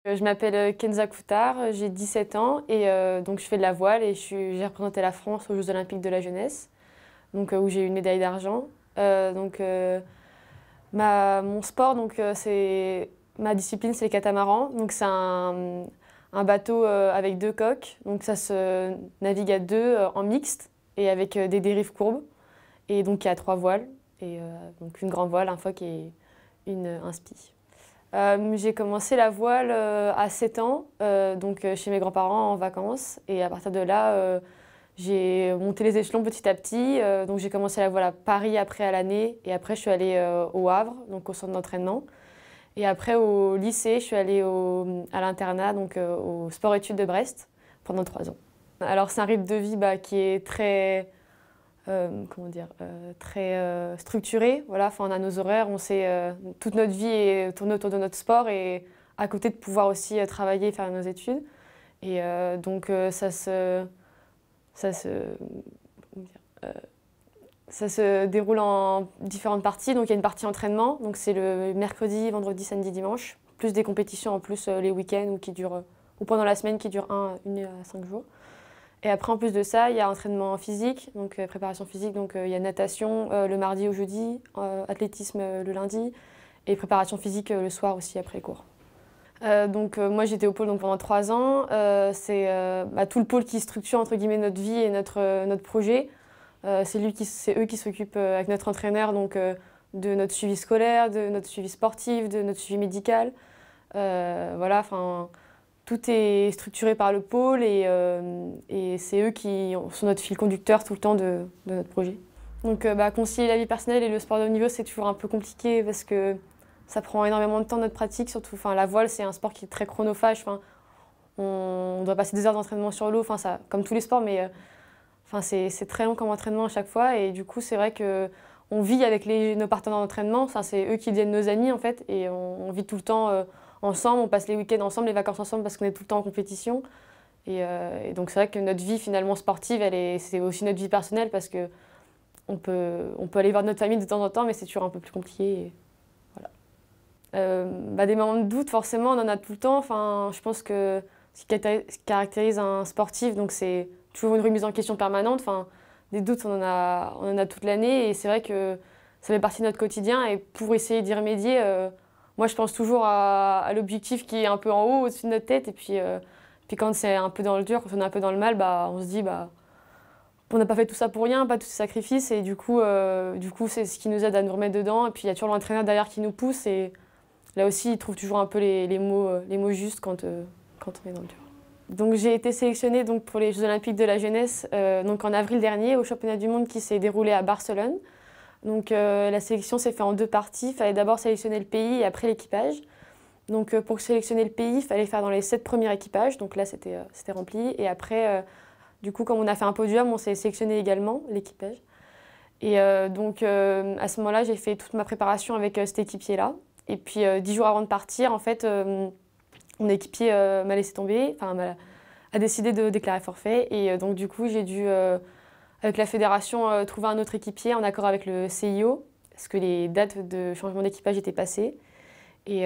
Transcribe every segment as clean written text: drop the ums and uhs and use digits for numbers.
Je m'appelle Kenza Koutard, j'ai 17 ans et donc je fais de la voile et j'ai représenté la France aux Jeux Olympiques de la jeunesse, donc où j'ai eu une médaille d'argent. Mon sport, ma discipline, c'est les catamarans. Donc c'est un bateau avec deux coques, donc ça se navigue à deux en mixte et avec des dérives courbes. Et donc il y a trois voiles, et donc une grande voile, un foc et un spi. J'ai commencé la voile à 7 ans, chez mes grands-parents en vacances. Et à partir de là, j'ai monté les échelons petit à petit. Donc j'ai commencé la voile à Paris après à l'année. Et après, je suis allée au Havre, donc au centre d'entraînement. Et après, au lycée, je suis allée à l'internat, au sport-études de Brest, pendant 3 ans. Alors c'est un rythme de vie qui est très très structuré. Voilà, enfin, on a nos horaires, on sait, toute notre vie est tournée autour de notre sport et à côté de pouvoir aussi travailler et faire nos études. Et ça se, comment dire, ça se déroule en différentes parties. Donc il y a une partie entraînement, donc c'est le mercredi, vendredi, samedi, dimanche, plus des compétitions en plus les week-ends ou pendant la semaine qui durent 1 à 5 jours. Et après, en plus de ça, il y a entraînement physique, donc préparation physique. Donc il y a natation le mardi au jeudi, athlétisme le lundi, et préparation physique le soir aussi après les cours. Moi, j'étais au pôle pendant 3 ans. C'est tout le pôle qui structure entre guillemets notre vie et notre projet. C'est eux qui s'occupent avec notre entraîneur de notre suivi scolaire, de notre suivi sportif, de notre suivi médical. Voilà, enfin. Tout est structuré par le pôle et c'est eux qui sont notre fil conducteur tout le temps de notre projet. Concilier la vie personnelle et le sport de haut niveau, c'est toujours un peu compliqué parce que ça prend énormément de temps notre pratique, surtout la voile, c'est un sport qui est très chronophage. On doit passer des heures d'entraînement sur l'eau, comme tous les sports, mais c'est très long comme entraînement à chaque fois. Et du coup, c'est vrai qu'on vit avec nos partenaires d'entraînement, c'est eux qui deviennent nos amis en fait, et on vit tout le temps ensemble, on passe les week-ends ensemble, les vacances ensemble parce qu'on est tout le temps en compétition. Et donc c'est vrai que notre vie finalement sportive, c'est aussi notre vie personnelle parce que on peut aller voir notre famille de temps en temps, mais c'est toujours un peu plus compliqué. Et voilà. Des moments de doute, forcément, on en a tout le temps. Enfin, je pense que ce qui caractérise un sportif, donc c'est toujours une remise en question permanente. Enfin, des doutes, on en a toute l'année et c'est vrai que ça fait partie de notre quotidien. Et pour essayer d'y remédier, moi, je pense toujours à l'objectif qui est un peu en haut, au-dessus de notre tête. Et puis quand c'est un peu dans le dur, quand on est un peu dans le mal, on se dit on n'a pas fait tout ça pour rien, pas tous ces sacrifices. Et du coup, c'est ce qui nous aide à nous remettre dedans. Et puis il y a toujours l'entraîneur derrière qui nous pousse. Et là aussi, il trouve toujours un peu les mots justes quand on est dans le dur. Donc j'ai été sélectionnée pour les Jeux Olympiques de la jeunesse en avril dernier au championnat du monde qui s'est déroulé à Barcelone. La sélection s'est faite en 2 parties. Il fallait d'abord sélectionner le pays et après l'équipage. Pour sélectionner le pays, il fallait faire dans les 7 premiers équipages. Donc là, c'était rempli. Et après, comme on a fait un podium, on s'est sélectionné également, l'équipage. Et à ce moment-là, j'ai fait toute ma préparation avec cet équipier-là. Et puis 10 jours avant de partir, en fait, mon équipier m'a laissé tomber, a décidé de déclarer forfait. Et j'ai dû avec la fédération, trouver un autre équipier en accord avec le CIO, parce que les dates de changement d'équipage étaient passées. Et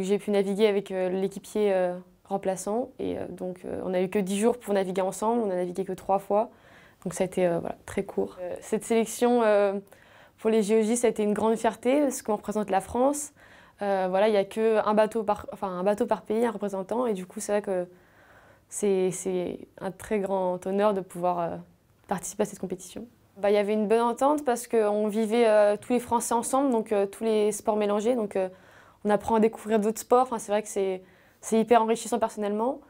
j'ai pu naviguer avec l'équipier remplaçant. Et on n'a eu que 10 jours pour naviguer ensemble, on n'a navigué que 3 fois. Donc ça a été très court. Cette sélection pour les JOJ, ça a été une grande fierté, parce qu'on représente la France. Il n'y a qu'un bateau un bateau par pays, un représentant. Et du coup, c'est vrai que c'est un très grand honneur de pouvoir participer à cette compétition. Il y avait une bonne entente parce qu'on vivait tous les Français ensemble, tous les sports mélangés. On apprend à découvrir d'autres sports. C'est vrai que c'est hyper enrichissant personnellement.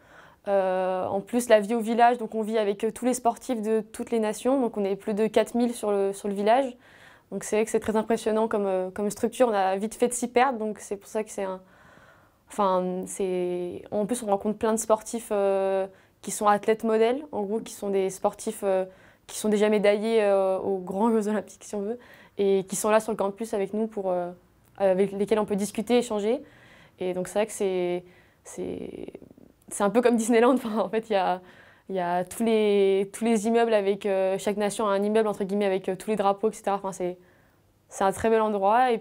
En plus, la vie au village, on vit avec tous les sportifs de toutes les nations. On est plus de 4000 sur le village. Donc c'est vrai que c'est très impressionnant comme structure. On a vite fait de s'y perdre, donc c'est pour ça que En plus, on rencontre plein de sportifs qui sont athlètes modèles, en gros, qui sont des sportifs qui sont déjà médaillés aux grands Jeux Olympiques, si on veut, et qui sont là sur le campus avec nous, avec lesquels on peut discuter, échanger. Et donc c'est vrai que c'est un peu comme Disneyland. En fait, il y a tous les immeubles avec chaque nation a un immeuble entre guillemets avec tous les drapeaux, etc. C'est un très bel endroit.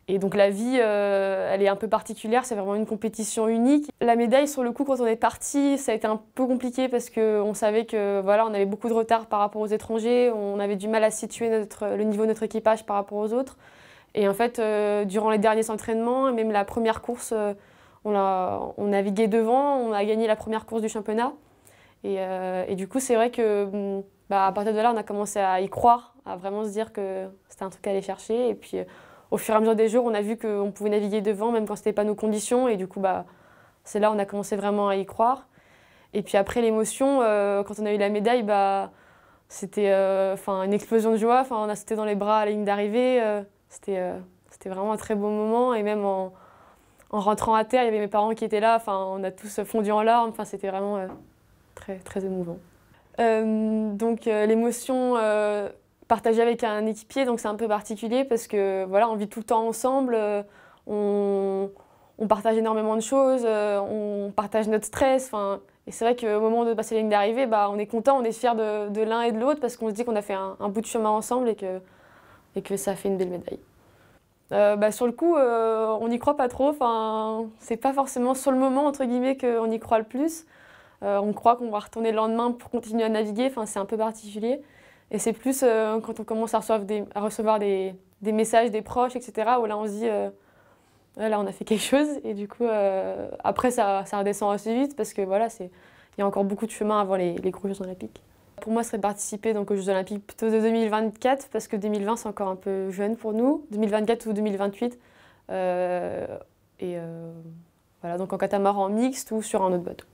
Et donc la vie, elle est un peu particulière, c'est vraiment une compétition unique. La médaille, sur le coup, quand on est parti, ça a été un peu compliqué parce qu'on savait que voilà, on avait beaucoup de retard par rapport aux étrangers, on avait du mal à situer le niveau de notre équipage par rapport aux autres. Et en fait, durant les derniers entraînements, et même la première course, on naviguait devant, on a gagné la première course du championnat. Et du coup, c'est vrai que à partir de là, on a commencé à y croire, à vraiment se dire que c'était un truc à aller chercher. Et puis, au fur et à mesure des jours, on a vu qu'on pouvait naviguer devant, même quand ce n'était pas nos conditions. Et du coup, c'est là où on a commencé vraiment à y croire. Et puis après, l'émotion, quand on a eu la médaille, c'était une explosion de joie. On a sauté dans les bras à la ligne d'arrivée. C'était vraiment un très beau moment. Et même en rentrant à terre, il y avait mes parents qui étaient là. On a tous fondu en larmes. C'était vraiment très, très émouvant. L'émotion partagée avec un équipier, donc c'est un peu particulier parce que voilà, on vit tout le temps ensemble, on partage énormément de choses, on partage notre stress. Et c'est vrai qu'au moment de passer la ligne d'arrivée, on est content, on est fiers de l'un et de l'autre parce qu'on se dit qu'on a fait un bout de chemin ensemble et que ça a fait une belle médaille. Sur le coup, on n'y croit pas trop. C'est pas forcément sur le moment, entre guillemets, qu'on y croit le plus. On croit qu'on va retourner le lendemain pour continuer à naviguer, c'est un peu particulier. Et c'est plus quand on commence à recevoir des messages des proches, etc., où là on se dit, là on a fait quelque chose. Et du coup, après ça redescend assez vite parce que voilà, il y a encore beaucoup de chemin avant les gros Jeux Olympiques. Pour moi, ce serait de participer donc, aux Jeux Olympiques plutôt de 2024 parce que 2020 c'est encore un peu jeune pour nous, 2024 ou 2028. Voilà, donc en catamaran mixte ou sur un autre bateau.